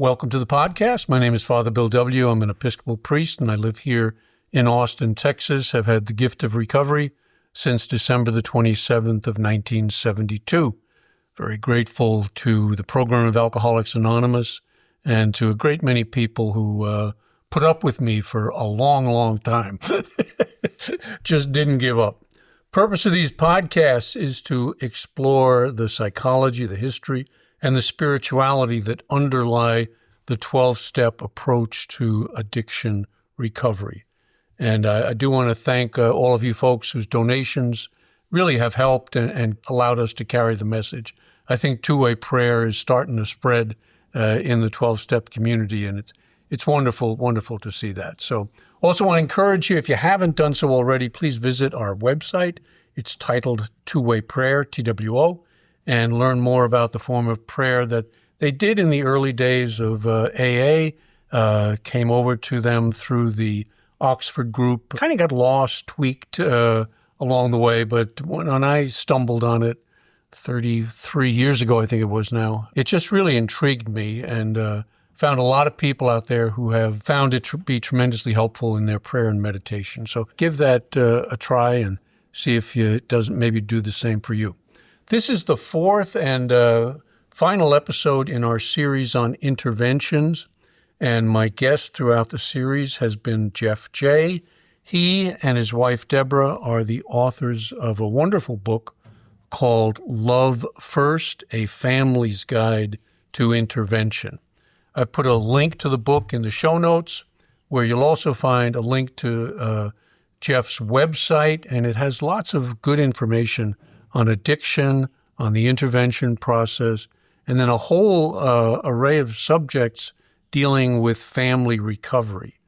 Welcome to the podcast. My name is Father Bill W. I'm an Episcopal priest, and I live here in Austin, Texas. Have had the gift of recovery since December the 27th of 1972. Very grateful to the program of Alcoholics Anonymous and to a great many people who put up with me for a long, long time. Just didn't give up. Purpose of these podcasts is to explore the psychology, the history, and the spirituality that underlie the 12-step approach to addiction recovery. And I do want to thank all of you folks whose donations really have helped and allowed us to carry the message. I think two-way prayer is starting to spread in the 12-step community, and it's wonderful, wonderful to see that. So also want to encourage you, if you haven't done so already, please visit our website. It's titled Two-Way Prayer, TWO, and learn more about the form of prayer that they did in the early days of AA, came over to them through the Oxford group, kind of got lost, tweaked along the way, but when I stumbled on it 33 years ago, I think it was now, it just really intrigued me and found a lot of people out there who have found it to be tremendously helpful in their prayer and meditation. So give that a try and see if it doesn't maybe do the same for you. This is the fourth and final episode in our series on interventions, and my guest throughout the series has been Debra Jay. He and his wife Debra are the authors of a wonderful book called Love First, A Family's Guide to Intervention. I put a link to the book in the show notes, where you'll also find a link to Jeff's website, and it has lots of good information on addiction, on the intervention process, and then a whole array of subjects dealing with family recovery.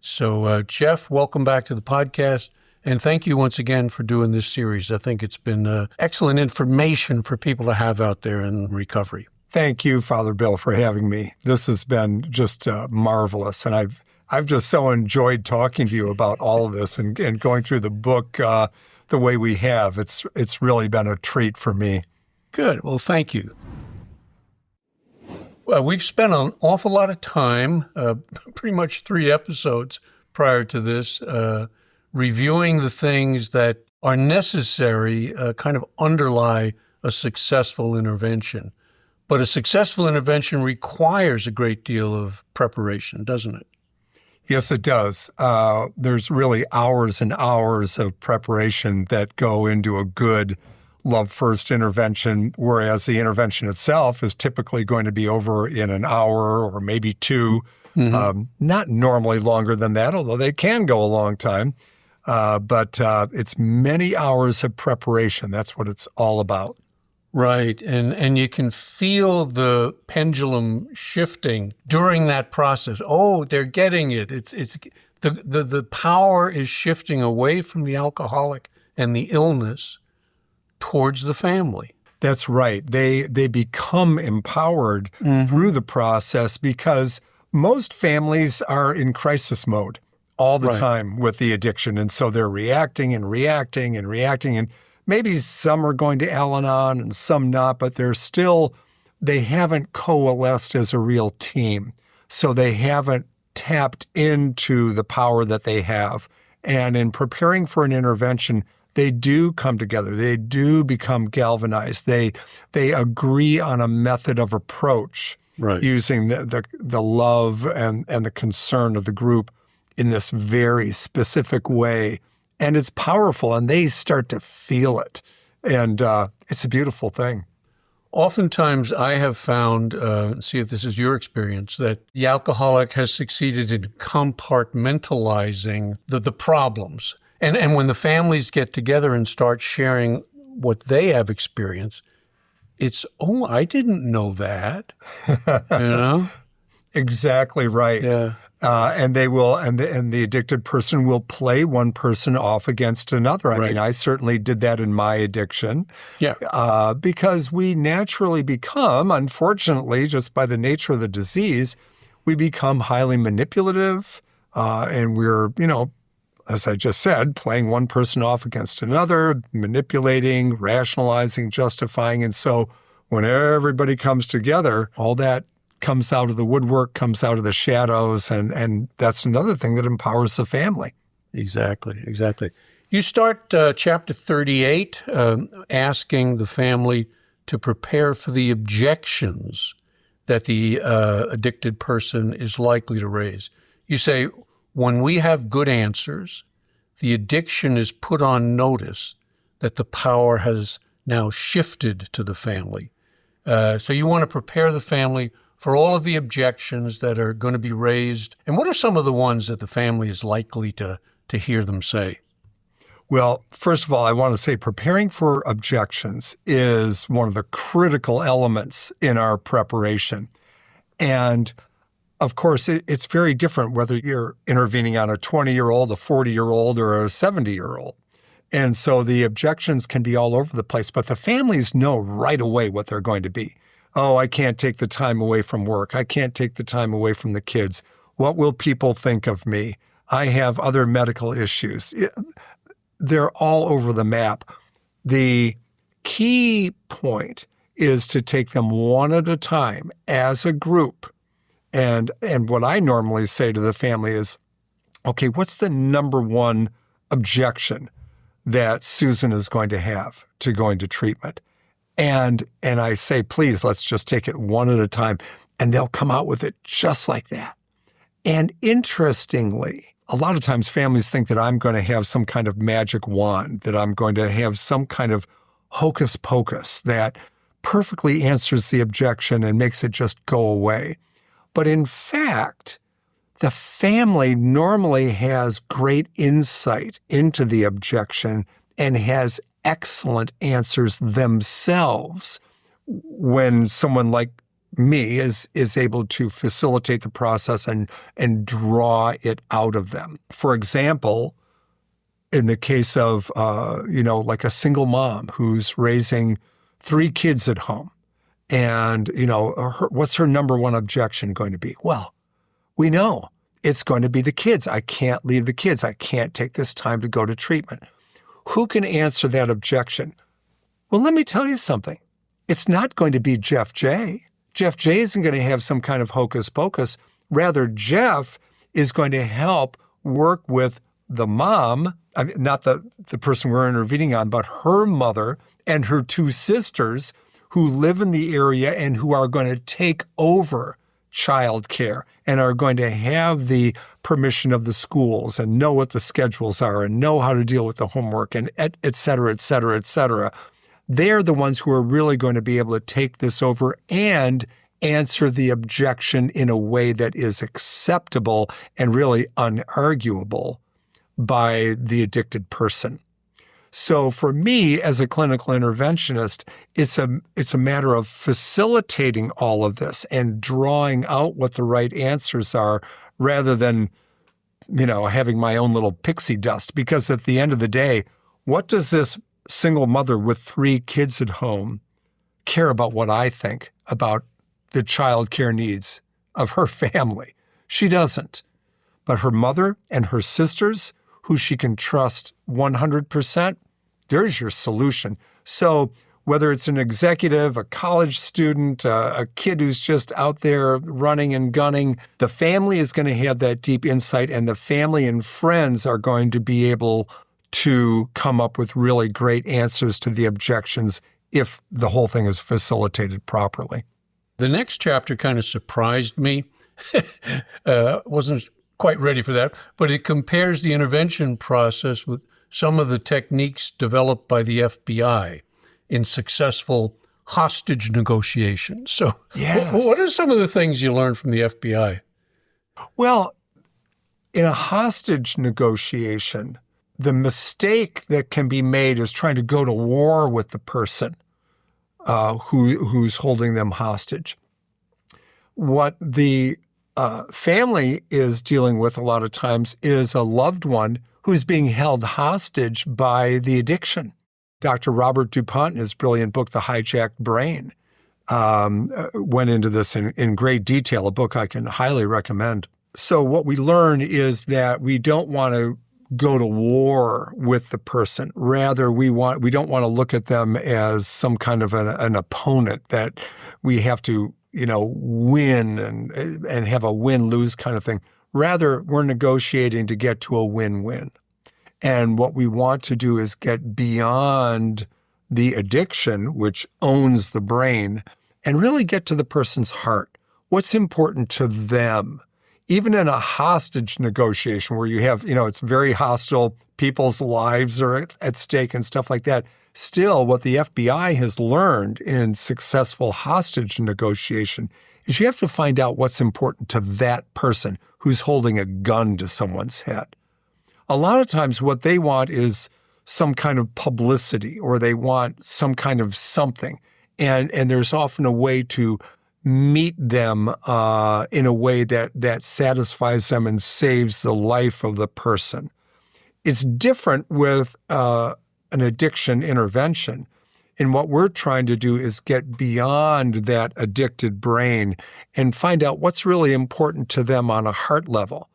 So, Jeff, welcome back to the podcast, and thank you once again for doing this series. I think it's been excellent information for people to have out there in recovery. Thank you, Father Bill, for having me. This has been just marvelous, and I've just so enjoyed talking to you about all of this and going through the book the way we have. It's really been a treat for me. Good. Well, thank you. Well, we've spent an awful lot of time, pretty much 3 episodes prior to this, reviewing the things that are necessary, kind of underlie a successful intervention. But a successful intervention requires a great deal of preparation, doesn't it? Yes, it does. There's really hours and hours of preparation that go into a good Love First intervention, whereas the intervention itself is typically going to be over in an hour or maybe 2, not normally longer than that, although they can go a long time. But it's many hours of preparation. That's what it's all about. Right, and you can feel the pendulum shifting during that process. Oh, they're getting it. It's the power is shifting away from the alcoholic and the illness towards the family. That's right. They become empowered through the process because most families are in crisis mode all the time with the addiction, and so they're reacting and reacting and reacting and maybe some are going to Al-Anon and some not, but they haven't coalesced as a real team. So they haven't tapped into the power that they have. And in preparing for an intervention, they do come together. They do become galvanized. They agree on a method of approach using the love and the concern of the group in this very specific way. And it's powerful, and they start to feel it. And it's a beautiful thing. Oftentimes, I have found, see if this is your experience, that the alcoholic has succeeded in compartmentalizing the problems. And when the families get together and start sharing what they have experienced, it's, oh, I didn't know that, you know? Exactly right. Yeah. And they will, and the addicted person will play one person off against another. I mean, I certainly did that in my addiction. Yeah. Because we naturally become, unfortunately, just by the nature of the disease, we become highly manipulative, and we're, as I just said, playing one person off against another, manipulating, rationalizing, justifying. And so when everybody comes together, all that comes out of the woodwork, comes out of the shadows, and that's another thing that empowers the family. Exactly, exactly. You start chapter 38 asking the family to prepare for the objections that the addicted person is likely to raise. You say, when we have good answers, the addiction is put on notice that the power has now shifted to the family. So you want to prepare the family for all of the objections that are going to be raised. And what are some of the ones that the family is likely to hear them say? Well, first of all, I want to say preparing for objections is one of the critical elements in our preparation. And of course, it's very different whether you're intervening on a 20-year-old, a 40-year-old, or a 70-year-old. And so the objections can be all over the place, but the families know right away what they're going to be. Oh, I can't take the time away from work. I can't take the time away from the kids. What will people think of me? I have other medical issues. They're all over the map. The key point is to take them one at a time as a group. And what I normally say to the family is, okay, what's the number one objection that Susan is going to have to going to treatment? And I say, please, let's just take it one at a time. And they'll come out with it just like that. And interestingly, a lot of times families think that I'm going to have some kind of magic wand, that I'm going to have some kind of hocus pocus that perfectly answers the objection and makes it just go away. But in fact, the family normally has great insight into the objection and has excellent answers themselves when someone like me is able to facilitate the process and draw it out of them. For example, in the case of, like a single mom who's raising 3 kids at home, and, what's her number one objection going to be? Well, we know it's going to be the kids. I can't leave the kids. I can't take this time to go to treatment. Who can answer that objection? Well, let me tell you something. It's not going to be Jeff Jay. Jeff Jay isn't going to have some kind of hocus pocus. Rather, Jeff is going to help work with the mom, not the person we're intervening on, but her mother and her 2 sisters who live in the area and who are going to take over childcare and are going to have the permission of the schools and know what the schedules are and know how to deal with the homework and et cetera, et cetera, et cetera. They're the ones who are really going to be able to take this over and answer the objection in a way that is acceptable and really unarguable by the addicted person. So for me, as a clinical interventionist, it's a matter of facilitating all of this and drawing out what the right answers are rather than, having my own little pixie dust. Because at the end of the day, what does this single mother with 3 kids at home care about what I think about the child care needs of her family? She doesn't. But her mother and her sisters, who she can trust 100%, there's your solution. So whether it's an executive, a college student, a kid who's just out there running and gunning, the family is going to have that deep insight, and the family and friends are going to be able to come up with really great answers to the objections if the whole thing is facilitated properly. The next chapter kind of surprised me. Wasn't quite ready for that, but it compares the intervention process with some of the techniques developed by the FBI in successful hostage negotiations. So yes. What are some of the things you learned from the FBI? Well, in a hostage negotiation, the mistake that can be made is trying to go to war with the person who's holding them hostage. What the family is dealing with a lot of times is a loved one who's being held hostage by the addiction. Dr. Robert DuPont, in his brilliant book, The Hijacked Brain, went into this in great detail, a book I can highly recommend. So what we learn is that we don't want to go to war with the person. Rather, we don't want to look at them as some kind of an opponent that we have to win and have a win-lose kind of thing. Rather, we're negotiating to get to a win-win. And what we want to do is get beyond the addiction, which owns the brain, and really get to the person's heart. What's important to them? Even in a hostage negotiation where you have, it's very hostile, people's lives are at stake and stuff like that. Still, what the FBI has learned in successful hostage negotiation is you have to find out what's important to that person who's holding a gun to someone's head. A lot of times what they want is some kind of publicity, or they want some kind of something. And there's often a way to meet them in a way that satisfies them and saves the life of the person. It's different with an addiction intervention. And what we're trying to do is get beyond that addicted brain and find out what's really important to them on a heart level.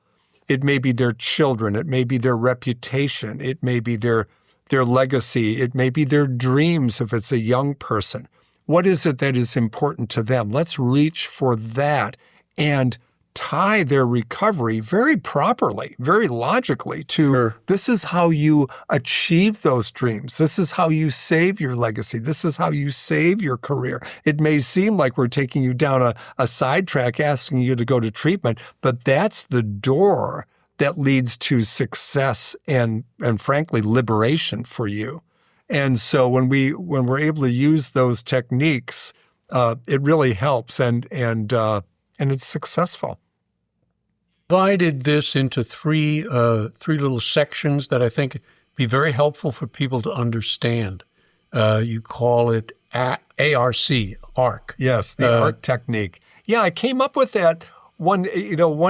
It may be their children. It may be their reputation. It may be their legacy. It may be their dreams if it's a young person. What is it that is important to them? Let's reach for that and tie their recovery very properly, very logically to This is how you achieve those dreams. This is how you save your legacy. This is how you save your career. It may seem like we're taking you down a sidetrack, asking you to go to treatment, but that's the door that leads to success and frankly, liberation for you. And so when we're able to use those techniques, it really helps and it's successful. Divided this into three little sections that I think be very helpful for people to understand. You call it ARC. Yes, the ARC technique. Yeah, I came up with that one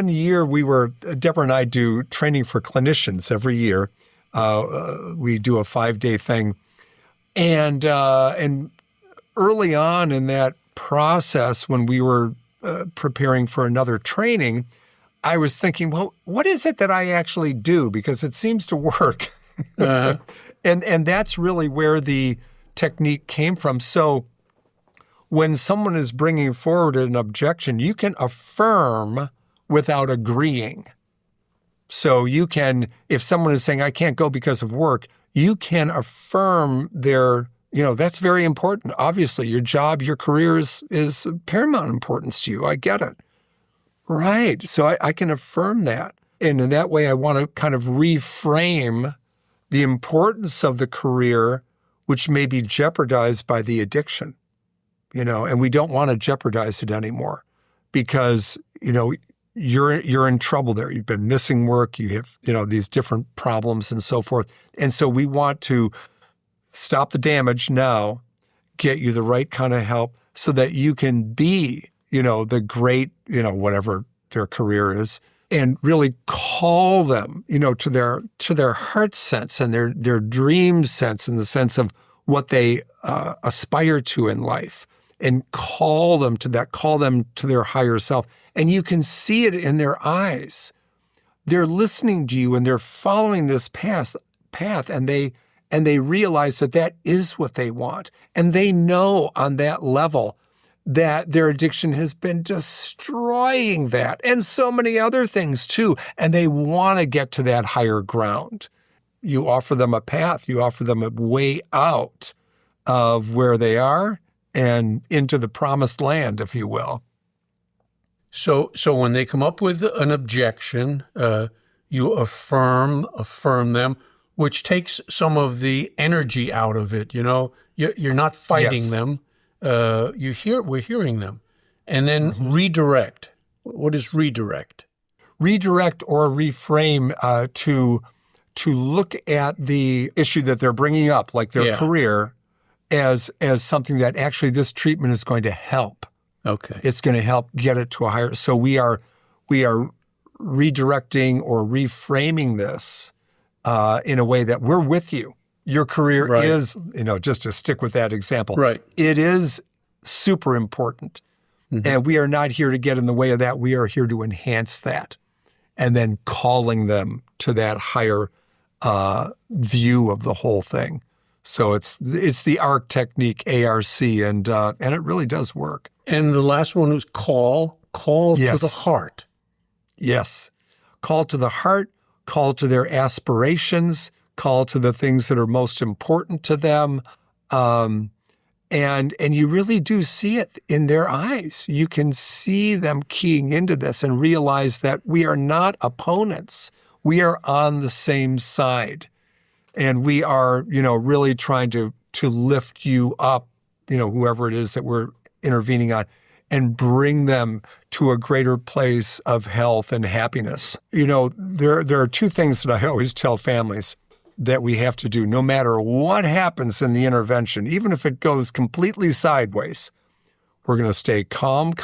year. Debra and I do training for clinicians every year. We do a 5-day thing, and early on in that process, when we were preparing for another training, I was thinking, well, what is it that I actually do? Because it seems to work. Uh-huh. And that's really where the technique came from. So when someone is bringing forward an objection, you can affirm without agreeing. So you can, if someone is saying, I can't go because of work, you can affirm that's very important. Obviously, your job, your career is paramount importance to you. I get it. Right. So I can affirm that. And in that way, I want to kind of reframe the importance of the career, which may be jeopardized by the addiction, and we don't want to jeopardize it anymore because, you're in trouble there. You've been missing work. You have, these different problems and so forth. And so we want to stop the damage now, get you the right kind of help so that you can be the great, whatever their career is, and really call them, to their heart sense and their dream sense, in the sense of what they aspire to in life, and call them to that, call them to their higher self. And you can see it in their eyes. They're listening to you and they're following this path, and they realize that is what they want. And they know on that level that their addiction has been destroying that and so many other things too. And they want to get to that higher ground. You offer them a path, you offer them a way out of where they are and into the promised land, if you will. So when they come up with an objection, you affirm them, which takes some of the energy out of it. You're not fighting them. We're hearing them. And then redirect. What is redirect? Redirect or reframe to look at the issue that they're bringing up, like their career, as something that actually this treatment is going to help. Okay. It's going to help get it to a higher. So we are redirecting or reframing this in a way that we're with you. Your career is, just to stick with that example, it is super important. Mm-hmm. And we are not here to get in the way of that. We are here to enhance that. And then calling them to that higher view of the whole thing. So it's the ARC technique, ARC, and it really does work. And the last one was call Yes. to the heart. Yes. Call to the heart, call to their aspirations, call to the things that are most important to them. And you really do see it in their eyes. You can see them keying into this and realize that we are not opponents. We are on the same side. And we are, really trying to lift you up, whoever it is that we're intervening on, and bring them to a greater place of health and happiness. There are two things that I always tell families that we have to do no matter what happens in the intervention, even if it goes completely sideways. We're going to stay calm,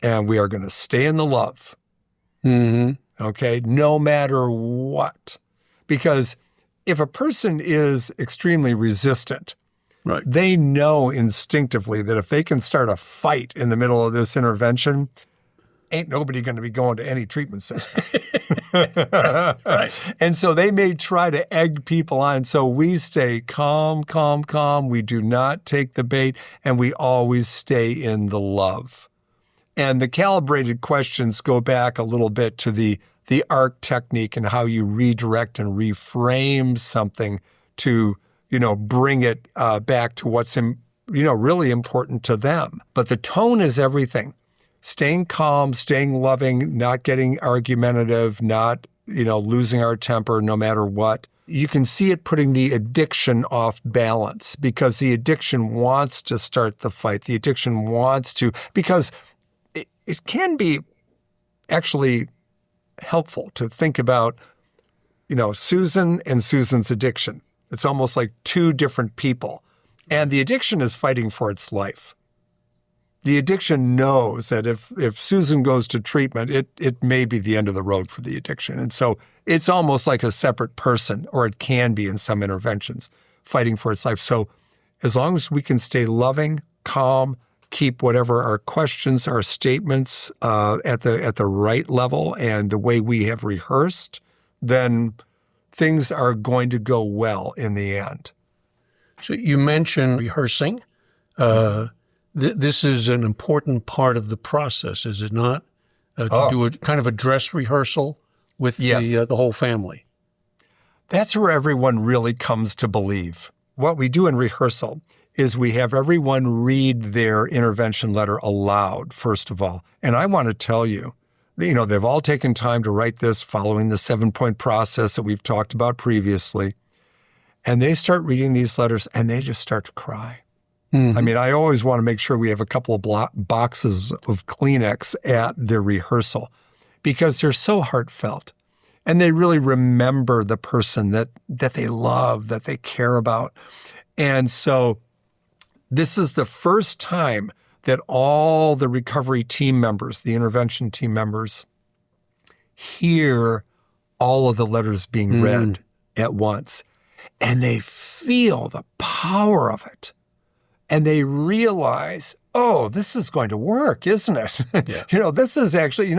and we are going to stay in the love. Mm-hmm. Okay? No matter what. Because if a person is extremely resistant, Right. they know instinctively that if they can start a fight in the middle of this intervention, ain't nobody going to be going to any treatment center. Right. And so they may try to egg people on. So we stay calm. We do not take the bait, and we always stay in the love. And the calibrated questions go back a little bit to the ARC technique and how you redirect and reframe something to bring it back to what's, really important to them. But the tone is everything. Staying calm, staying loving, not getting argumentative, not, losing our temper no matter what. You can see it putting the addiction off balance because the addiction wants to start the fight. The addiction wants to, because it can be actually helpful to think about, Susan and Susan's addiction. It's almost like two different people. And the addiction is fighting for its life. The addiction knows that if Susan goes to treatment, it may be the end of the road for the addiction. And so it's almost like a separate person, or it can be in some interventions, fighting for its life. So as long as we can stay loving, calm, keep whatever our questions, our statements at the right level and the way we have rehearsed, then things are going to go well in the end. So you mentioned rehearsing. This is an important part of the process, is it not? To do a kind of a dress rehearsal with the whole family. That's where everyone really comes to believe. What we do in rehearsal is we have everyone read their intervention letter aloud, first of all. And I want to tell you, they've all taken time to write this following the 7-point process that we've talked about previously. And they start reading these letters and they just start to cry. Mm-hmm. I mean, I always want to make sure we have a couple of boxes of Kleenex at the rehearsal because they're so heartfelt. And they really remember the person that they love, that they care about. And so this is the first time that all the recovery team members, the intervention team members, hear all of the letters being read at once. And they feel the power of it. And they realize, oh, this is going to work, isn't it? Yeah. This is actually,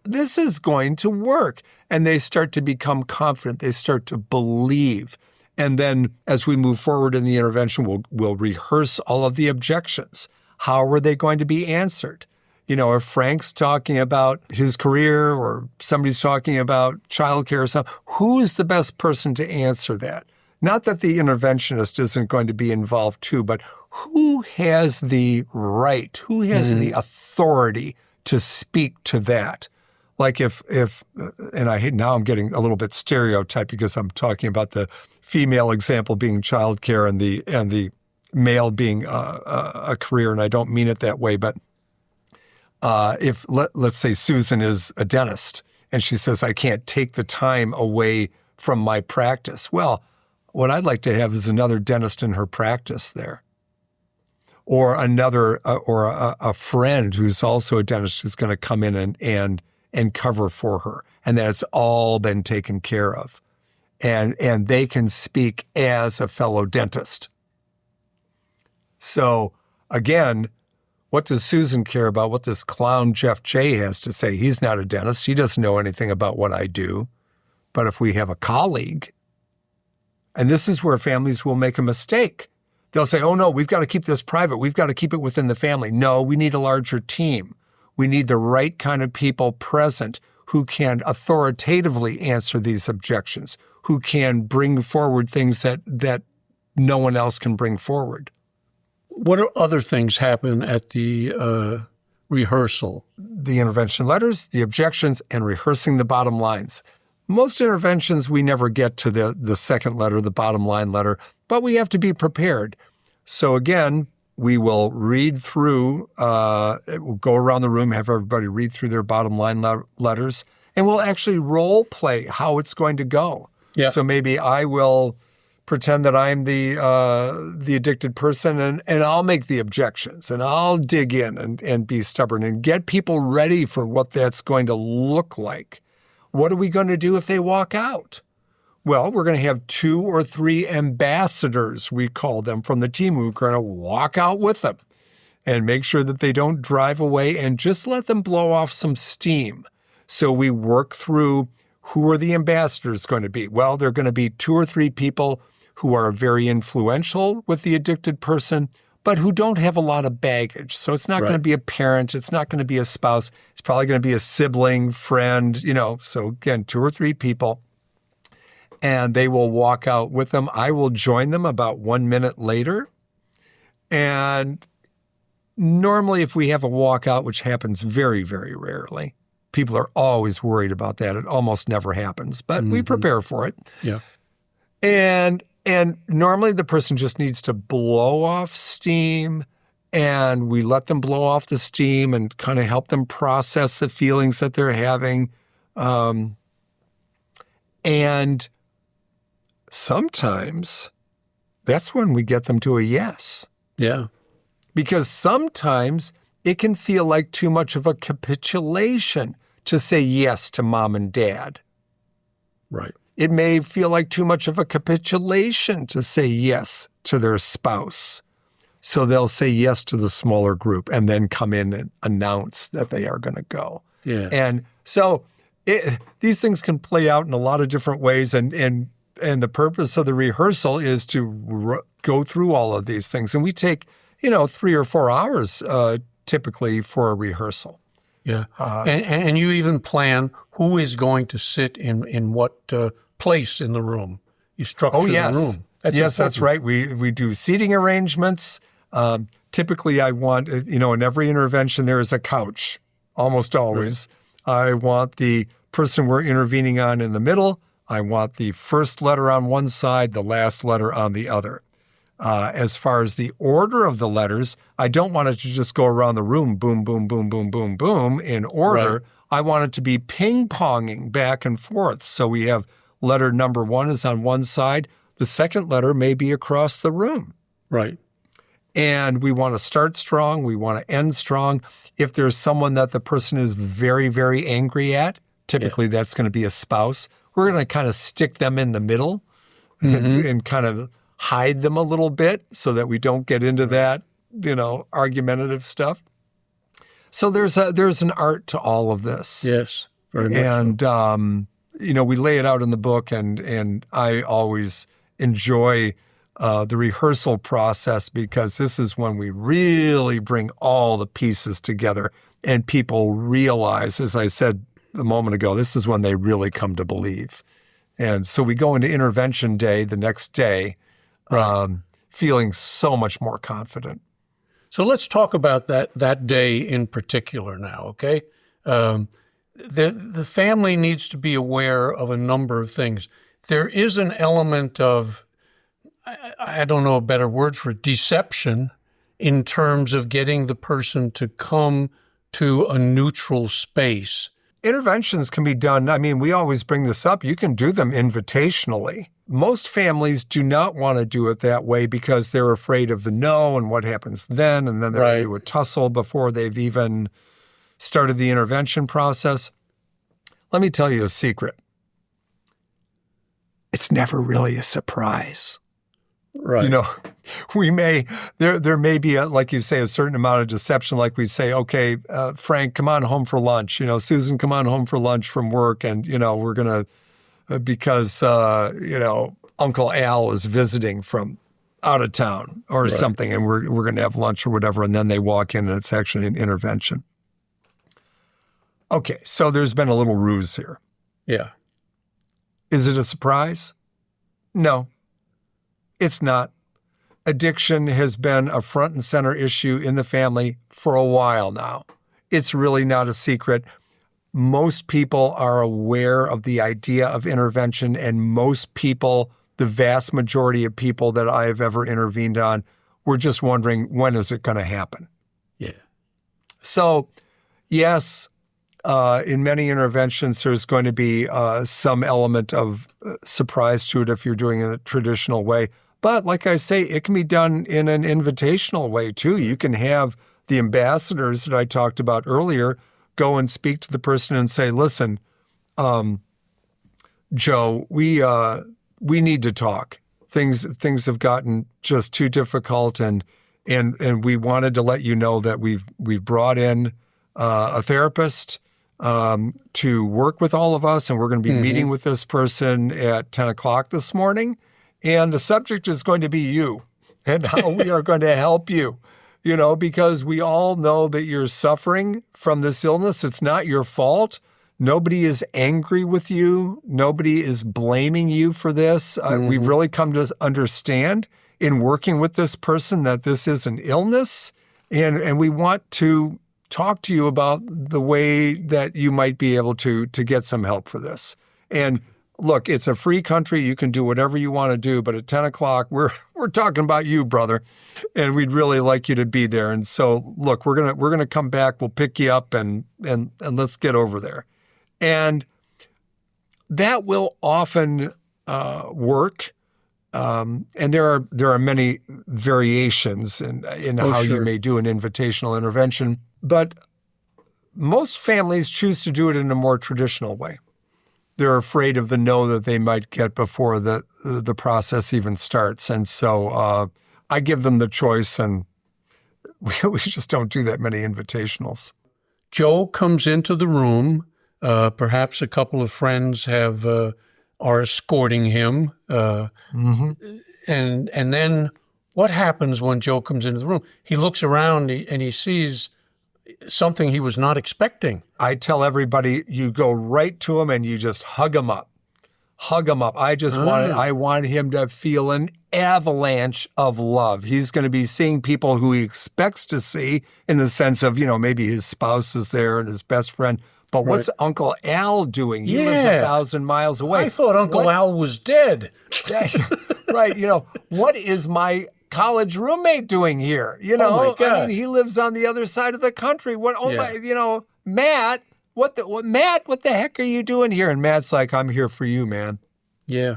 this is going to work. And they start to become confident. They start to believe. And then as we move forward in the intervention, we'll rehearse all of the objections. How are they going to be answered? If Frank's talking about his career or somebody's talking about childcare or something, who's the best person to answer that? Not that the interventionist isn't going to be involved too, but who has the right, who has the authority to speak to that? Like now I'm getting a little bit stereotyped because I'm talking about the female example being childcare and the male being a career, and I don't mean it that way, but if let's say Susan is a dentist and she says, I can't take the time away from my practice. Well, what I'd like to have is another dentist in her practice there. Or a friend who's also a dentist who's going to come in and cover for her. And that's all been taken care of. And they can speak as a fellow dentist. So again, what does Susan care about what this clown Jeff Jay has to say? He's not a dentist. He doesn't know anything about what I do. But if we have a colleague, And this is where families will make a mistake. They'll say, oh, no, we've got to keep this private. We've got to keep it within the family. No, we need a larger team. We need the right kind of people present who can authoritatively answer these objections, who can bring forward things that no one else can bring forward. What other things happen at the rehearsal? The intervention letters, the objections, and rehearsing the bottom lines. Most interventions, we never get to the second letter, the bottom line letter, but we have to be prepared. So again, we will read through, we'll go around the room, have everybody read through their bottom line letters, and we'll actually role play how it's going to go. Yeah. So maybe I will pretend that I'm the addicted person, and I'll make the objections, and I'll dig in and be stubborn and get people ready for what that's going to look like. What are we going to do if they walk out? Well, we're going to have 2 or 3 ambassadors, we call them, from the team who are going to walk out with them and make sure that they don't drive away and just let them blow off some steam. So we work through who are the ambassadors going to be. Well, they're going to be 2 or 3 people who are very influential with the addicted person, but who don't have a lot of baggage. So it's not going to be a parent. It's not going to be a spouse. It's probably going to be a sibling, friend, So again, 2 or 3 people. And they will walk out with them. I will join them about 1 minute later. And normally if we have a walkout, which happens very, very rarely, people are always worried about that. It almost never happens, but we prepare for it. Yeah. And normally the person just needs to blow off steam, and we let them blow off the steam and kind of help them process the feelings that they're having. And sometimes that's when we get them to a yes. Yeah. Because sometimes it can feel like too much of a capitulation to say yes to mom and dad. Right. It may feel like too much of a capitulation to say yes to their spouse. So they'll say yes to the smaller group and then come in and announce that they are going to go. Yeah. And so these things can play out in a lot of different ways. And the purpose of the rehearsal is to go through all of these things. And we take, 3 or 4 hours typically for a rehearsral. Yeah. And you even plan who is going to sit in what place in the room. You structure the room. That's right. We do seating arrangements. Typically, I want, in every intervention, there is a couch, almost always. Right. I want the person we're intervening on in the middle. I want the first letter on one side, the last letter on the other. As far as the order of the letters, I don't want it to just go around the room, boom, boom, boom, boom, boom, boom, in order. Right. I want it to be ping-ponging back and forth. So we have letter number 1 is on one side. The second letter may be across the room. Right. And we want to start strong. We want to end strong. If there's someone that the person is very, very angry at, typically that's going to be a spouse. We're going to kind of stick them in the middle and kind of hide them a little bit so that we don't get into that, argumentative stuff. So there's an art to all of this. Yes, very much. And we lay it out in the book, and I always enjoy the rehearsal process because this is when we really bring all the pieces together and people realize, as I said a moment ago, this is when they really come to believe. And so we go into intervention day the next day feeling so much more confident. So let's talk about that day in particular now, okay? The family needs to be aware of a number of things. There is an element of, I don't know a better word for it, deception in terms of getting the person to come to a neutral space. Interventions can be done, we always bring this up, you can do them invitationally. Most families do not want to do it that way because they're afraid of the no and what happens then, and then they're into a tussle before they've even started the intervention process. Let me tell you a secret. It's never really a surprise. Right. There may be, like you say, a certain amount of deception, like we say, okay, Frank, come on home for lunch. Susan, come on home for lunch from work. And, we're going to, because, Uncle Al is visiting from out of town or something, and we're going to have lunch or whatever, and then they walk in and it's actually an intervention. Okay, so there's been a little ruse here. Yeah. Is it a surprise? No, it's not. Addiction has been a front and center issue in the family for a while now. It's really not a secret. Most people are aware of the idea of intervention, and most people, the vast majority of people that I have ever intervened on, were just wondering, when is it going to happen? Yeah. So, yes, in many interventions, there's going to be some element of surprise to it if you're doing it in a traditional way. But like I say, it can be done in an invitational way too. You can have the ambassadors that I talked about earlier go and speak to the person and say, listen, Joe, we need to talk. Things have gotten just too difficult, and we wanted to let you know that we've brought in a therapist to work with all of us, and we're going to be meeting with this person at 10 o'clock this morning. And the subject is going to be you and how we are going to help you, because we all know that you're suffering from this illness. It's not your fault. Nobody is angry with you. Nobody is blaming you for this. We've really come to understand in working with this person that this is an illness, and we want to talk to you about the way that you might be able to get some help for this. And look, it's a free country. You can do whatever you want to do, but at 10 o'clock, we're talking about you, brother, and we'd really like you to be there. And so, look, we're gonna come back. We'll pick you up and let's get over there. And that will often work. And there are many variations in how you may do an invitational intervention, but most families choose to do it in a more traditional way. They're afraid of the no that they might get before the process even starts. And so I give them the choice, and we just don't do that many invitationals. Joe comes into the room. Perhaps a couple of friends are escorting him. And then what happens when Joe comes into the room? He looks around and he sees something he was not expecting. I tell everybody, you go right to him and you just hug him up. Hug him up. I want him to feel an avalanche of love. He's going to be seeing people who he expects to see, in the sense of, maybe his spouse is there and his best friend. But what's Uncle Al doing? He lives 1,000 miles away. I thought Uncle Al was dead. Right. What is my college roommate doing here? Oh my God. I mean, he lives on the other side of the country. Matt, what the heck are you doing here? And Matt's like, I'm here for you, man. Yeah.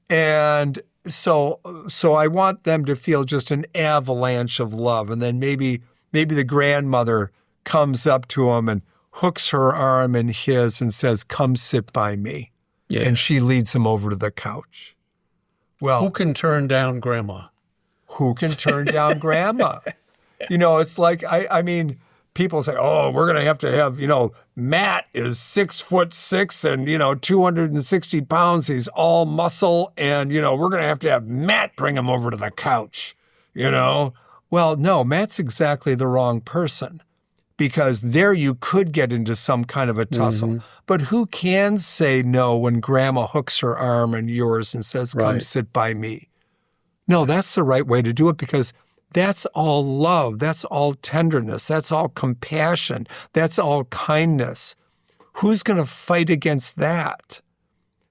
And so I want them to feel just an avalanche of love. And then maybe the grandmother comes up to him and hooks her arm in his and says, come sit by me. Yeah. And she leads him over to the couch. Well, who can turn down Grandma? Who can turn down Grandma? It's like, I mean, people say, oh, we're going to have, Matt is 6'6" and, 260 pounds. He's all muscle. And, we're going to have Matt bring him over to the couch, Well, no, Matt's exactly the wrong person, because there you could get into some kind of a tussle. But who can say no when Grandma hooks her arm in yours and says, come sit by me? No, that's the right way to do it, because that's all love. That's all tenderness. That's all compassion. That's all kindness. Who's going to fight against that?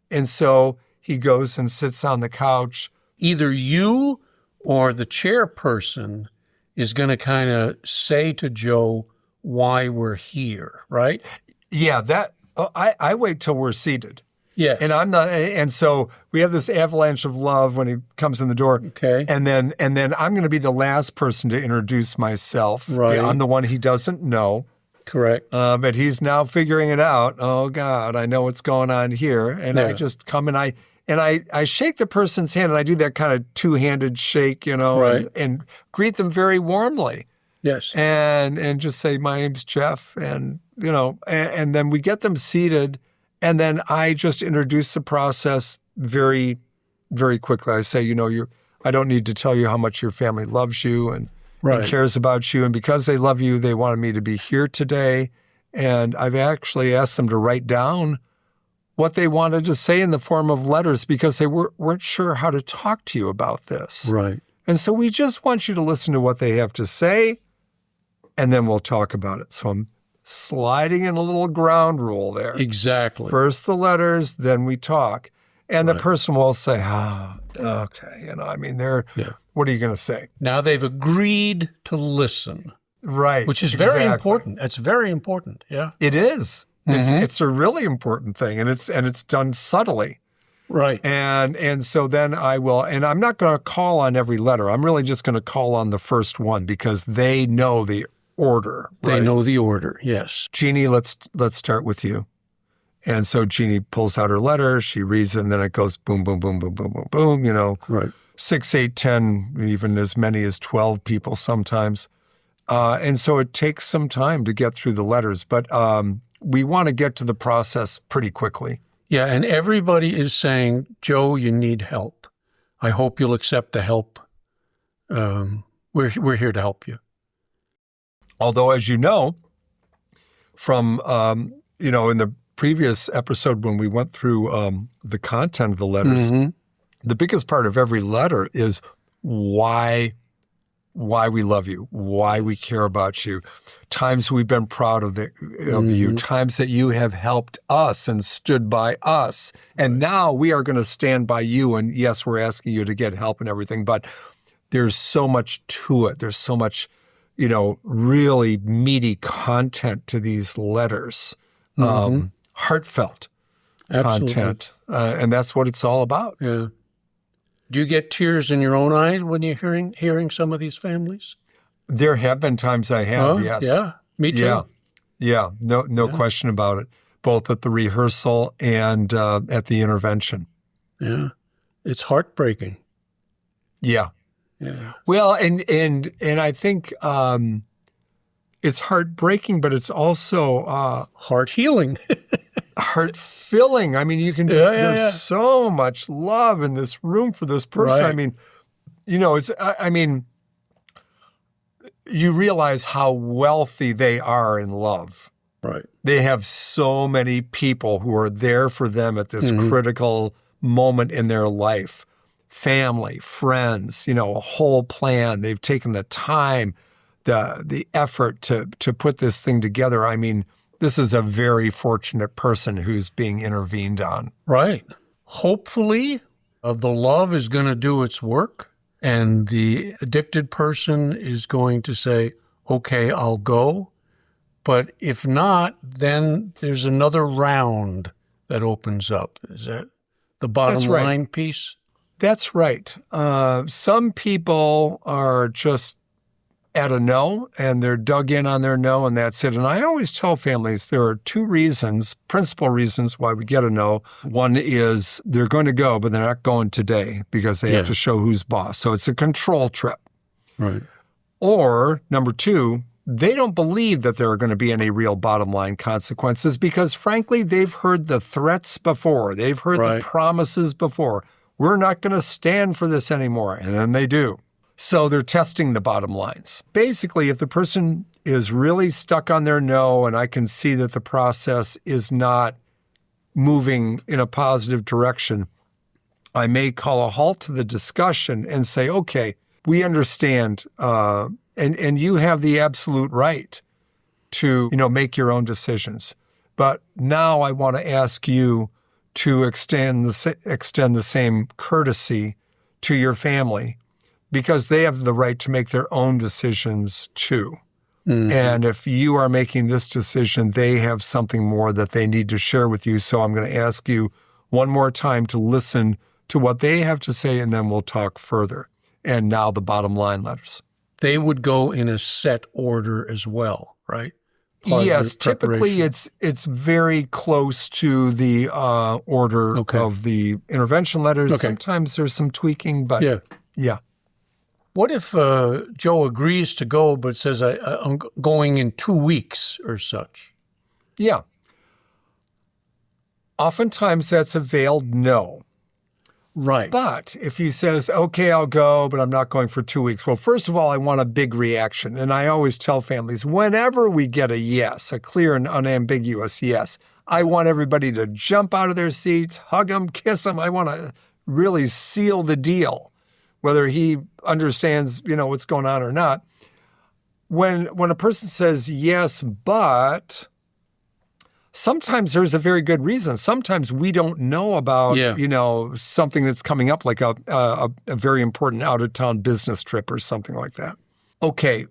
And so he goes and sits on the couch. Either you or the chairperson is going to kind of say to Joe why we're here, right? Yeah, I wait till we're seated. Yeah. And I'm not, and so we have this avalanche of love when he comes in the door. Okay. And then I'm going to be the last person to introduce myself. Right. Yeah, I'm the one he doesn't know. Correct. But he's now figuring it out. Oh God, I know what's going on here. And I just come and I shake the person's hand, and I do that kind of two-handed shake, and greet them very warmly. Yes. And just say, my name's Jeff. And, and then we get them seated. And then I just introduce the process very, very quickly. I say, I don't need to tell you how much your family loves you and cares about you. And because they love you, they wanted me to be here today. And I've actually asked them to write down what they wanted to say in the form of letters because they weren't sure how to talk to you about this. Right. And so we just want you to listen to what they have to say, and then we'll talk about it. So I'm sliding in a little ground rule there. Exactly. First the letters, then we talk. And the person will say, okay, what are you going to say? Now they've agreed to listen. Right. Which is very important. That's very important. Yeah. It is. It's a really important thing, and it's done subtly. Right. And so then I will, and I'm not going to call on every letter. I'm really just going to call on the first one because they know the order. They know the order, yes. Jeannie, let's start with you. And so Jeannie pulls out her letter, she reads it, and then it goes boom, boom, boom, boom, boom, boom, boom, Right. 6, 8, 10, even as many as 12 people sometimes. And so it takes some time to get through the letters, but we want to get to the process pretty quickly. Yeah, and everybody is saying, Joe, you need help. I hope you'll accept the help. We're here to help you. Although, as you know, from, in the previous episode when we went through the content of the letters, the biggest part of every letter is why we love you, why we care about you, times we've been proud of you, times that you have helped us and stood by us. And now we are going to stand by you. And yes, we're asking you to get help and everything, but there's so much to it. There's so much, really meaty content to these letters, heartfelt content. And that's what it's all about. Yeah. Do you get tears in your own eyes when you're hearing some of these families? There have been times I have, yes. Yeah, me too. Yeah, no question about it, both at the rehearsal and at the intervention. Yeah, it's heartbreaking. Yeah. Yeah. Well, and I think it's heartbreaking, but it's also heart healing. Heart filling. I mean, you can just, there's so much love in this room for this person. Right. I mean, you realize how wealthy they are in love. Right. They have so many people who are there for them at this critical moment in their life. Family, friends, a whole plan. They've taken the time, the effort to put this thing together. I mean, this is a very fortunate person who's being intervened on. Right. Hopefully, the love is going to do its work, and the addicted person is going to say, okay, I'll go. But if not, then there's another round that opens up. Is that the bottom line piece? That's right. Some people are just at a no, and they're dug in on their no, and that's it. And I always tell families there are two principal reasons why we get a no. One is they're going to go, but they're not going today because they have to show who's boss. So it's a control trip. Right. Or number two, they don't believe that there are going to be any real bottom line consequences because, frankly, they've heard the threats before. They've heard the promises before. We're not going to stand for this anymore. And then they do. So they're testing the bottom lines. Basically, if the person is really stuck on their no, and I can see that the process is not moving in a positive direction, I may call a halt to the discussion and say, okay, we understand, and you have the absolute right to, make your own decisions. But now I want to ask you to extend the same courtesy to your family, because they have the right to make their own decisions too. And if you are making this decision, they have something more that they need to share with you. So I'm going to ask you one more time to listen to what they have to say, and then we'll talk further. And now the bottom line letters. They would go in a set order as well, right? Yes, typically it's very close to the order of the intervention letters. Okay. Sometimes there's some tweaking, but yeah. What if Joe agrees to go but says, I'm going in 2 weeks or such? Yeah. Oftentimes that's a veiled no. Right. But if he says, okay, I'll go, but I'm not going for 2 weeks. Well, first of all, I want a big reaction. And I always tell families, whenever we get a yes, a clear and unambiguous yes, I want everybody to jump out of their seats, hug him, kiss him. I want to really seal the deal, whether he understands, what's going on or not. When a person says yes, but sometimes there's a very good reason. Sometimes we don't know about, something that's coming up, like a very important out-of-town business trip or something like that. Okay,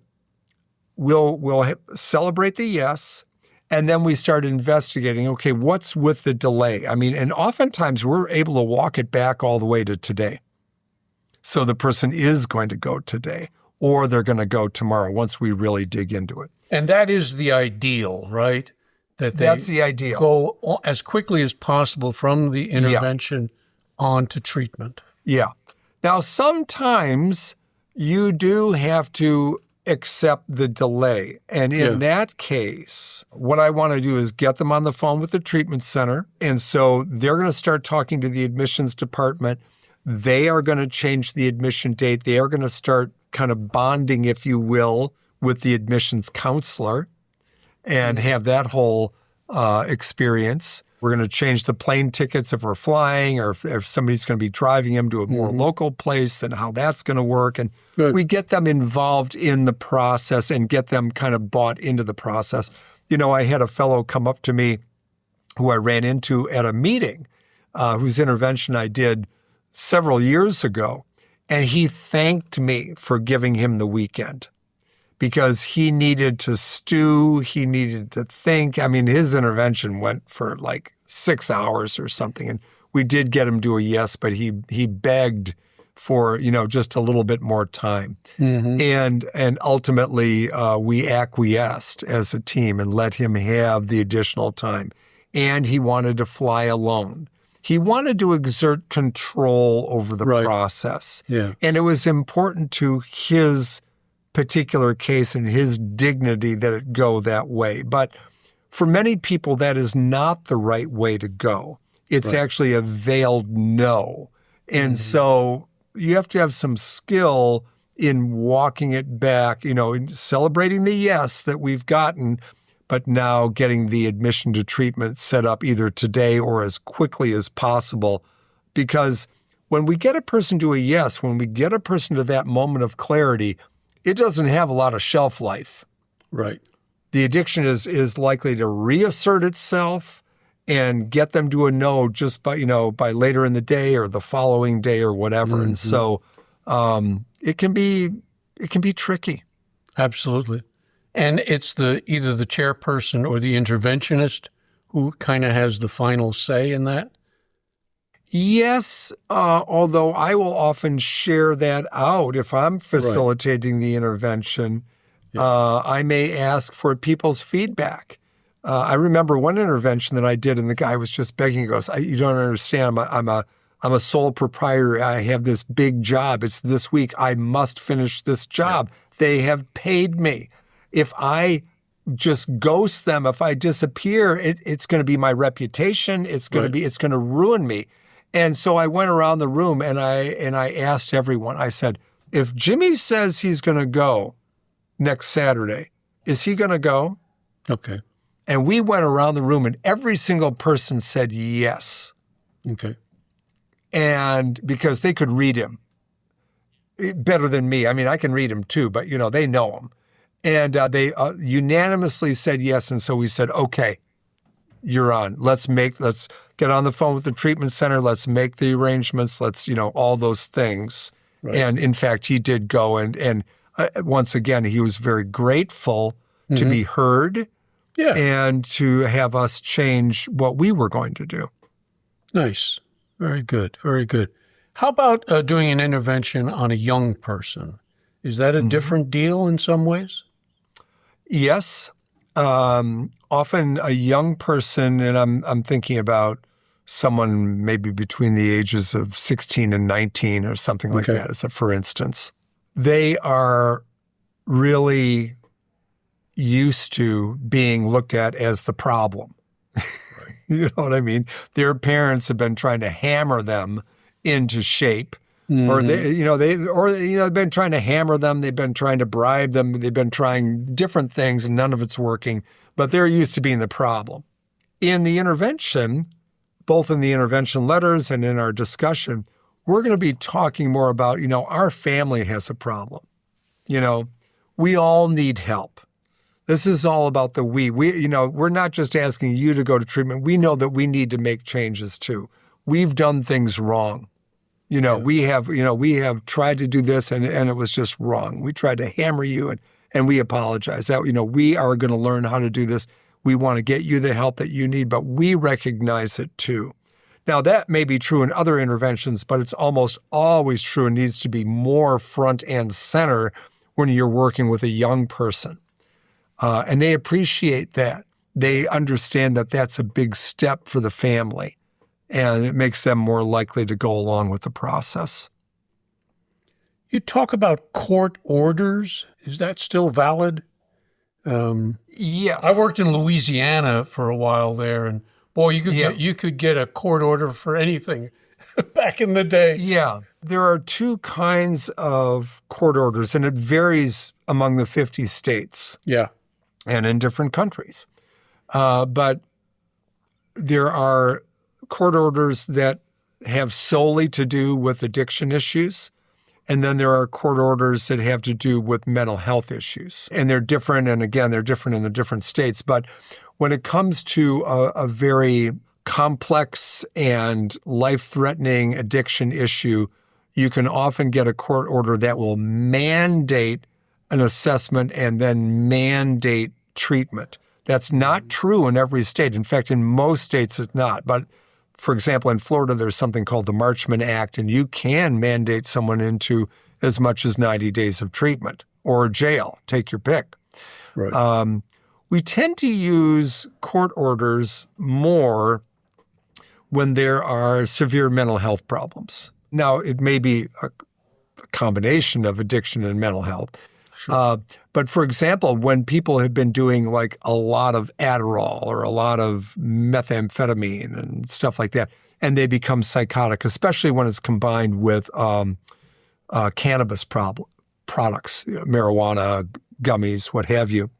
we'll celebrate the yes, and then we start investigating, okay, what's with the delay? I mean, and oftentimes we're able to walk it back all the way to today. So the person is going to go today, or they're going to go tomorrow once we really dig into it. And that is the ideal, right? That's the ideal. Go as quickly as possible from the intervention on to treatment. Yeah. Now, sometimes you do have to accept the delay. And in that case, what I want to do is get them on the phone with the treatment center. And so they're going to start talking to the admissions department. They are going to change the admission date. They are going to start kind of bonding, if you will, with the admissions counselor and have that whole experience. We're going to change the plane tickets if we're flying, or if somebody's going to be driving them to a more local place, and how that's going to work. And we get them involved in the process and get them kind of bought into the process. I had a fellow come up to me who I ran into at a meeting, whose intervention I did several years ago, and he thanked me for giving him the weekend, because he needed to stew, he needed to think. I mean, his intervention went for like 6 hours or something, and we did get him to a yes, but he begged for, just a little bit more time. And ultimately, we acquiesced as a team and let him have the additional time. And he wanted to fly alone. He wanted to exert control over the process. Yeah. And it was important to his particular case and his dignity that it go that way. But for many people, that is not the right way to go. It's actually a veiled no. And so you have to have some skill in walking it back, in celebrating the yes that we've gotten, but now getting the admission to treatment set up either today or as quickly as possible. Because when we get a person to a yes, when we get a person to that moment of clarity, it doesn't have a lot of shelf life. Right. The addiction is likely to reassert itself and get them to a no just by later in the day or the following day or whatever. And so it can be tricky. Absolutely. And it's either the chairperson or the interventionist who kind of has the final say in that? Yes, although I will often share that out if I'm facilitating the intervention. I may ask for people's feedback. I remember one intervention that I did, and the guy was just begging. He goes, "You don't understand. I'm a sole proprietor. I have this big job. It's this week. I must finish this job. They have paid me. If I just ghost them, if I disappear, it's going to be my reputation. It's going to ruin me." And so I went around the room and I asked everyone. I said, "If Jimmy says he's going to go next Saturday, is he going to go?" Okay. And we went around the room and every single person said yes. Okay. And because they could read him better than me. I mean, I can read him too, but they know him. And they unanimously said yes. And so we said, "Okay, you're on. Let's get on the phone with the treatment center. Let's make the arrangements. Let's, all those things." Right. And in fact, he did go. And once again, he was very grateful to be heard and to have us change what we were going to do. Nice. Very good. Very good. How about doing an intervention on a young person? Is that a different deal in some ways? Yes. Often a young person, and I'm thinking about someone maybe between the ages of 16 and 19 or something like that, as a for instance. They are really used to being looked at as the problem. You know what I mean? Their parents have been trying to hammer them into shape. Or they've been trying to hammer them, they've been trying to bribe them, they've been trying different things, and none of it's working. But they're used to being the problem. In the intervention, both in the intervention letters and in our discussion, we're going to be talking more about, our family has a problem. We all need help. This is all about the we. We're not just asking you to go to treatment. We know that we need to make changes too. We've done things wrong. We have tried to do this and it was just wrong. We tried to hammer you and we apologize. That, we are going to learn how to do this. We want to get you the help that you need, but we recognize it too. Now, that may be true in other interventions, but it's almost always true and needs to be more front and center when you're working with a young person. And they appreciate that. They understand that that's a big step for the family. And it makes them more likely to go along with the process. You talk about court orders. Is that still valid? Yes. I worked in Louisiana for a while there, and boy, you could get a court order for anything back in the day. Yeah. There are two kinds of court orders, and it varies among the 50 states. Yeah. And in different countries. But there are court orders that have solely to do with addiction issues. And then there are court orders that have to do with mental health issues. And they're different. And again, they're different in the different states. But when it comes to a very complex and life-threatening addiction issue, you can often get a court order that will mandate an assessment and then mandate treatment. That's not true in every state. In fact, in most states, it's not. But for example, in Florida, there's something called the Marchman Act, and you can mandate someone into as much as 90 days of treatment or jail. Take your pick. Right. We tend to use court orders more when there are severe mental health problems. Now, it may be a combination of addiction and mental health. Sure. But for example, when people have been doing like a lot of Adderall or a lot of methamphetamine and stuff like that, and they become psychotic, especially when it's combined with cannabis products, marijuana, gummies, what have you,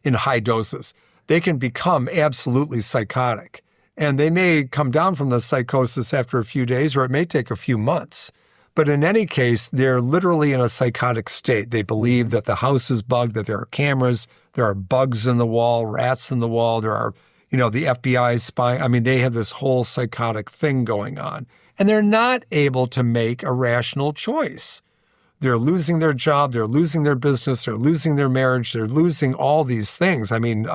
in high doses, they can become absolutely psychotic. And they may come down from the psychosis after a few days, or it may take a few months. But in any case, they're literally in a psychotic state. They believe that the house is bugged, that there are cameras, there are bugs in the wall, rats in the wall, there are, the FBI spying. I mean, they have this whole psychotic thing going on. And they're not able to make a rational choice. They're losing their job, they're losing their business, they're losing their marriage, they're losing all these things. I mean,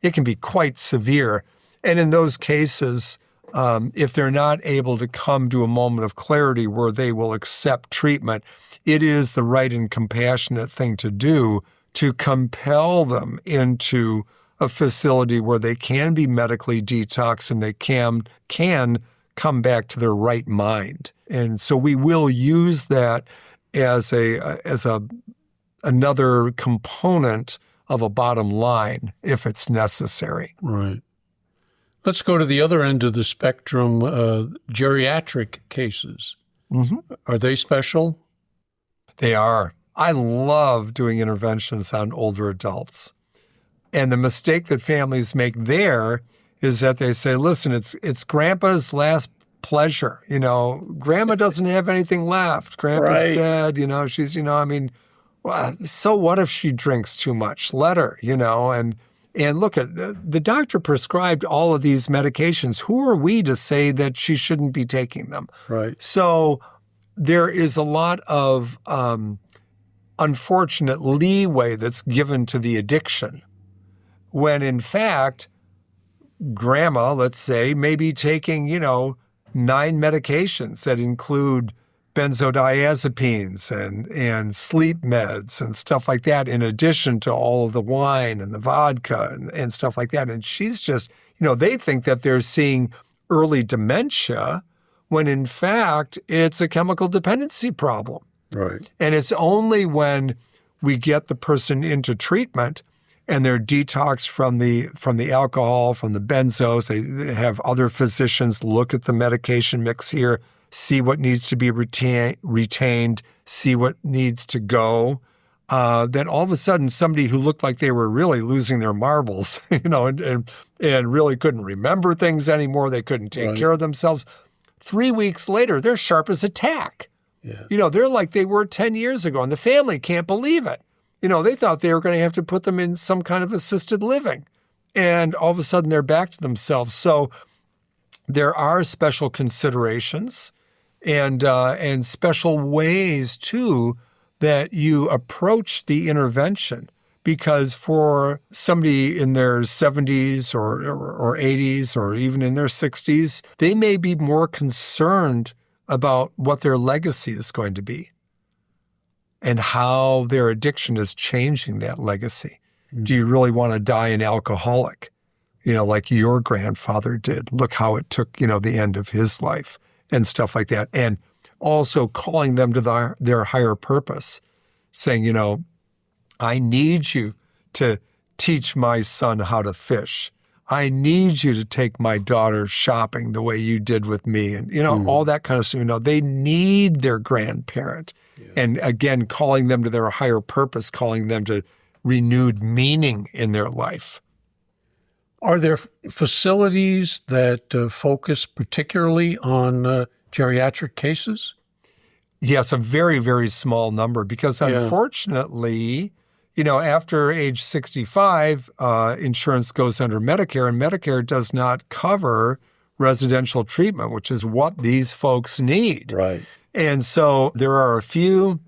it can be quite severe. And in those cases, if they're not able to come to a moment of clarity where they will accept treatment, it is the right and compassionate thing to do to compel them into a facility where they can be medically detoxed and they can come back to their right mind. And so we will use that as another component of a bottom line if it's necessary. Right. Let's go to the other end of the spectrum, geriatric cases. Mm-hmm. Are they special? They are. I love doing interventions on older adults. And the mistake that families make there is that they say, listen, it's grandpa's last pleasure. Grandma doesn't have anything left. Grandpa's dead. She's, well, so what if she drinks too much? Let her, And look, the doctor prescribed all of these medications. Who are we to say that she shouldn't be taking them? Right. So there is a lot of unfortunate leeway that's given to the addiction when, in fact, grandma, let's say, may be taking, 9 medications that include benzodiazepines and sleep meds and stuff like that, in addition to all of the wine and the vodka and stuff like that. And she's just, they think that they're seeing early dementia when in fact it's a chemical dependency problem. Right. And it's only when we get the person into treatment and they're detoxed from the alcohol, from the benzos, they have other physicians look at the medication mix here see what needs to be retained, see what needs to go. Then all of a sudden, somebody who looked like they were really losing their marbles, and really couldn't remember things anymore. They couldn't take care of themselves. 3 weeks later, they're sharp as a tack. Yeah. They're like they were 10 years ago, and the family can't believe it. They thought they were going to have to put them in some kind of assisted living. And all of a sudden, they're back to themselves. So there are special considerations and special ways, too, that you approach the intervention. Because for somebody in their 70s or 80s or even in their 60s, they may be more concerned about what their legacy is going to be and how their addiction is changing that legacy. Mm-hmm. Do you really want to die an alcoholic, like your grandfather did? Look how it took, the end of his life and stuff like that. And also calling them to their higher purpose, saying, I need you to teach my son how to fish. I need you to take my daughter shopping the way you did with me. And, all that kind of stuff. They need their grandparent. Yeah. And again, calling them to their higher purpose, calling them to renewed meaning in their life. Are there facilities that focus particularly on geriatric cases? Yes, a very, very small number, because unfortunately, after age 65, insurance goes under Medicare, and Medicare does not cover residential treatment, which is what these folks need. Right. And so there are a few.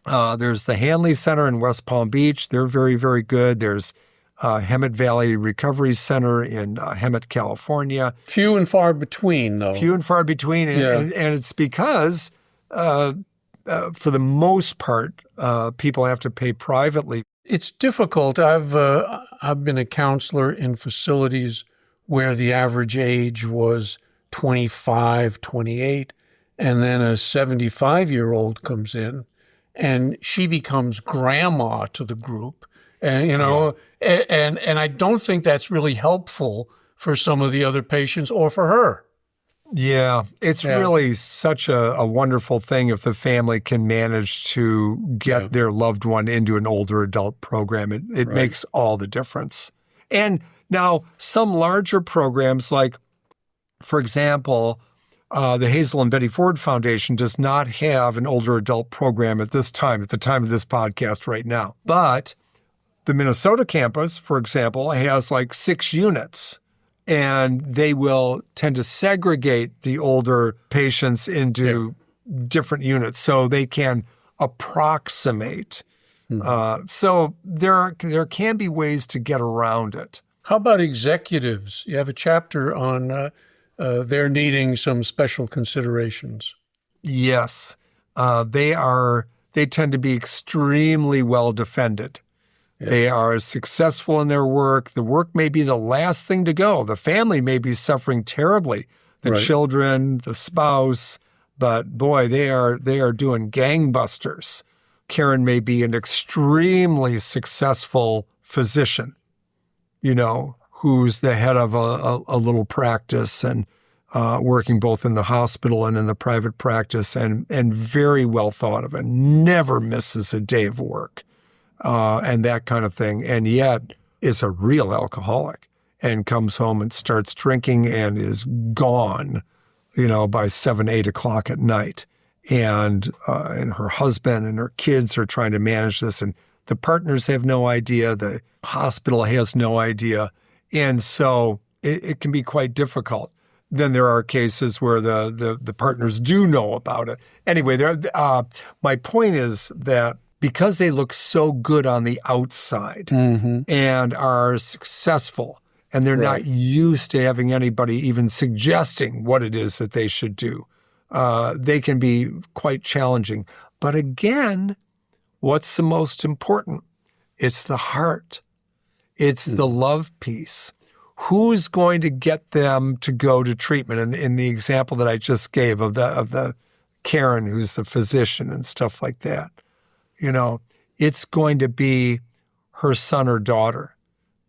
There's the Hanley Center in West Palm Beach. They're very, very good. There's Hemet Valley Recovery Center in Hemet, California. Few and far between, though. Few and far between. And it's because for the most part, people have to pay privately. It's difficult. I've been a counselor in facilities where the average age was 25, 28, and then a 75-year-old comes in, and she becomes grandma to the group, and and I don't think that's really helpful for some of the other patients or for her. Yeah, it's really such a wonderful thing if the family can manage to get their loved one into an older adult program. It makes all the difference. And now some larger programs, like, for example, the Hazel and Betty Ford Foundation does not have an older adult program at the time of this podcast right now. But the Minnesota campus, for example, has like 6 units. And they will tend to segregate the older patients into different units so they can approximate. Mm-hmm. So there can be ways to get around it. How about executives? You have a chapter on they're needing some special considerations. Yes. They tend to be extremely well defended. They are successful in their work. The work may be the last thing to go. The family may be suffering terribly. The children, the spouse, but boy, they are doing gangbusters. Karen may be an extremely successful physician, who's the head of a little practice and working both in the hospital and in the private practice, and very well thought of, and never misses a day of work. And that kind of thing, and yet is a real alcoholic and comes home and starts drinking and is gone, by 7, 8 o'clock at night. And her husband and her kids are trying to manage this, and the partners have no idea, the hospital has no idea. And so it can be quite difficult. Then there are cases where the partners do know about it. Anyway, my point is that because they look so good on the outside and are successful, and they're not used to having anybody even suggesting what it is that they should do, they can be quite challenging. But again, what's the most important? It's the heart. It's the love piece. Who's going to get them to go to treatment? And in the example that I just gave of the Karen, who's the physician and stuff like that, it's going to be her son or daughter.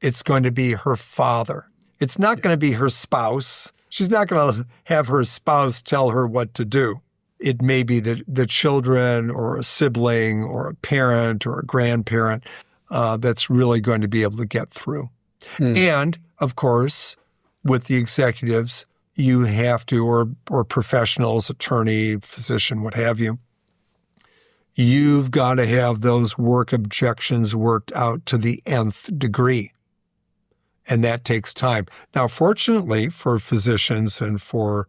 It's going to be her father. It's not going to be her spouse She's not going to have her spouse tell her what to do. It may be the children or a sibling or a parent or a grandparent that's really going to be able to get through. And, of course, with the executives, you have to, or professionals, attorney, physician, what have you, you've got to have those work objections worked out to the nth degree. And that takes time. Now, fortunately for physicians and for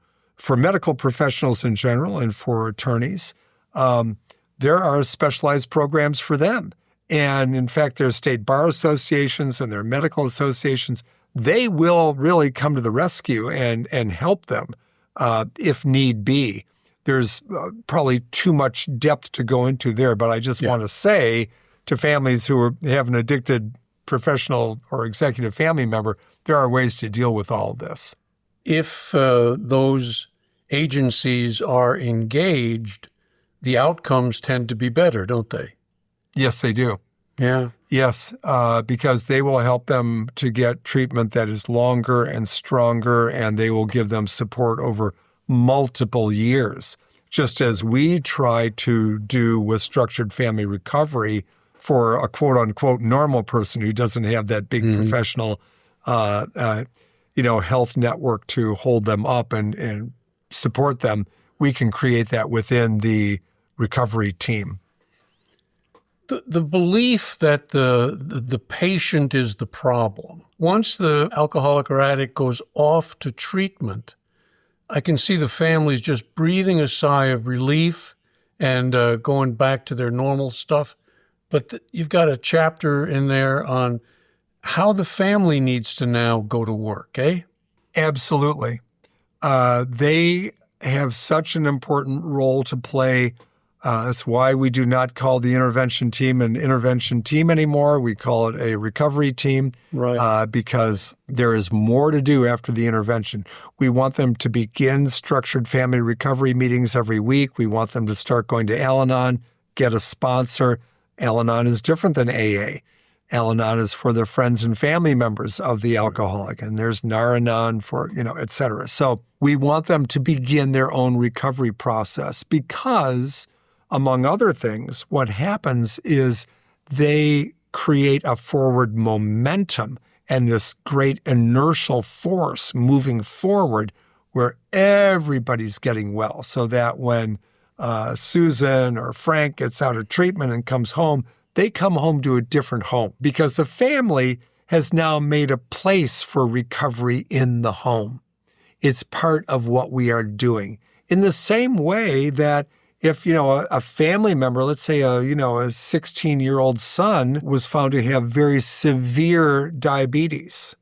medical professionals in general and for attorneys, there are specialized programs for them. And in fact, there are state bar associations and there are medical associations. They will really come to the rescue and help them if need be. There's probably too much depth to go into there, but I just want to say to families who have an addicted professional or executive family member, there are ways to deal with all of this. If those agencies are engaged, the outcomes tend to be better, don't they? Yes, they do. Yeah. Yes, because they will help them to get treatment that is longer and stronger, and they will give them support over multiple years, just as we try to do with structured family recovery for a quote-unquote normal person who doesn't have that big professional, health network to hold them up and support them. We can create that within the recovery team. The belief that the patient is the problem. Once the alcoholic or addict goes off to treatment, I can see the families just breathing a sigh of relief and going back to their normal stuff. But you've got a chapter in there on how the family needs to now go to work, eh? Absolutely. They have such an important role to play. That's why we do not call the intervention team an intervention team anymore. We call it a recovery team, right? Because there is more to do after the intervention. We want them to begin structured family recovery meetings every week. We want them to start going to Al-Anon, get a sponsor. Al-Anon is different than AA. Al-Anon is for the friends and family members of the alcoholic, and there's Nar-Anon for, et cetera. So we want them to begin their own recovery process because, among other things, what happens is they create a forward momentum and this great inertial force moving forward where everybody's getting well, so that when Susan or Frank gets out of treatment and comes home, they come home to a different home because the family has now made a place for recovery in the home. It's part of what we are doing. In the same way that if, a family member, let's say a 16-year-old son was found to have very severe diabetes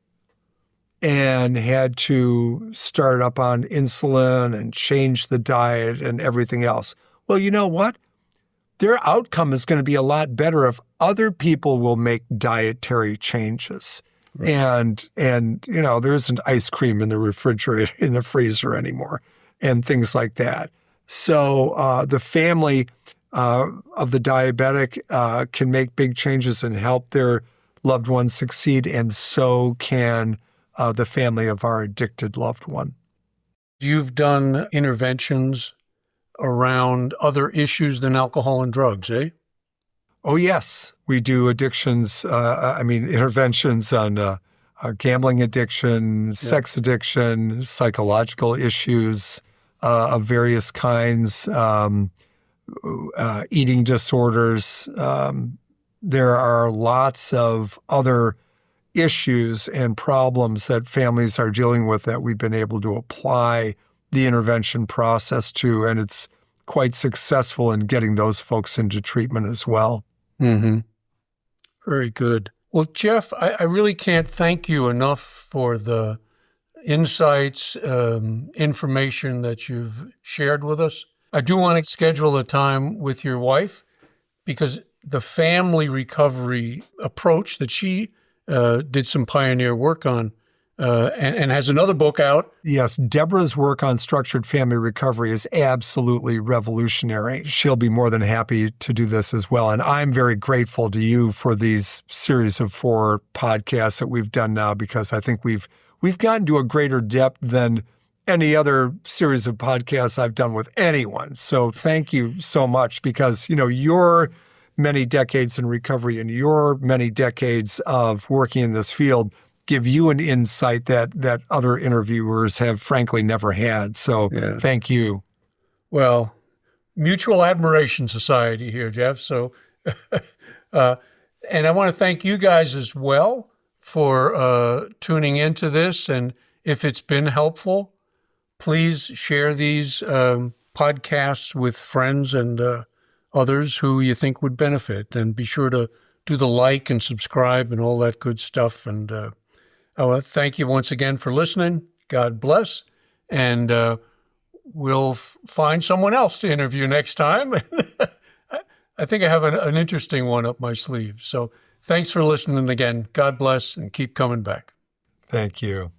and had to start up on insulin and change the diet and everything else. Well, you know what? Their outcome is going to be a lot better if other people will make dietary changes. Right. And there isn't ice cream in the refrigerator, in the freezer anymore, and things like that. So the family of the diabetic can make big changes and help their loved one succeed, and so can the family of our addicted loved one. You've done interventions around other issues than alcohol and drugs, eh? Oh, yes. We do interventions on gambling addiction, sex addiction, psychological issues of various kinds, eating disorders. There are lots of other issues and problems that families are dealing with that we've been able to apply the intervention process to, and it's quite successful in getting those folks into treatment as well. Mm-hmm. Very good. Well, Jeff, I really can't thank you enough for the insights, information that you've shared with us. I do want to schedule a time with your wife because the family recovery approach that she did some pioneer work on and has another book out. Yes, Debra's work on structured family recovery is absolutely revolutionary. She'll be more than happy to do this as well. And I'm very grateful to you for these series of 4 podcasts that we've done now, because I think we've gotten to a greater depth than any other series of podcasts I've done with anyone. So thank you so much, because, your many decades in recovery and your many decades of working in this field give you an insight that other interviewers have frankly never had. So Thank you. Well, mutual admiration society here, Jeff. So, and I want to thank you guys as well for tuning into this. And if it's been helpful, please share these podcasts with friends and others who you think would benefit. And be sure to do the like and subscribe and all that good stuff. And I want to thank you once again for listening. God bless. And we'll find someone else to interview next time. I think I have an interesting one up my sleeve. So thanks for listening again. God bless, and keep coming back. Thank you.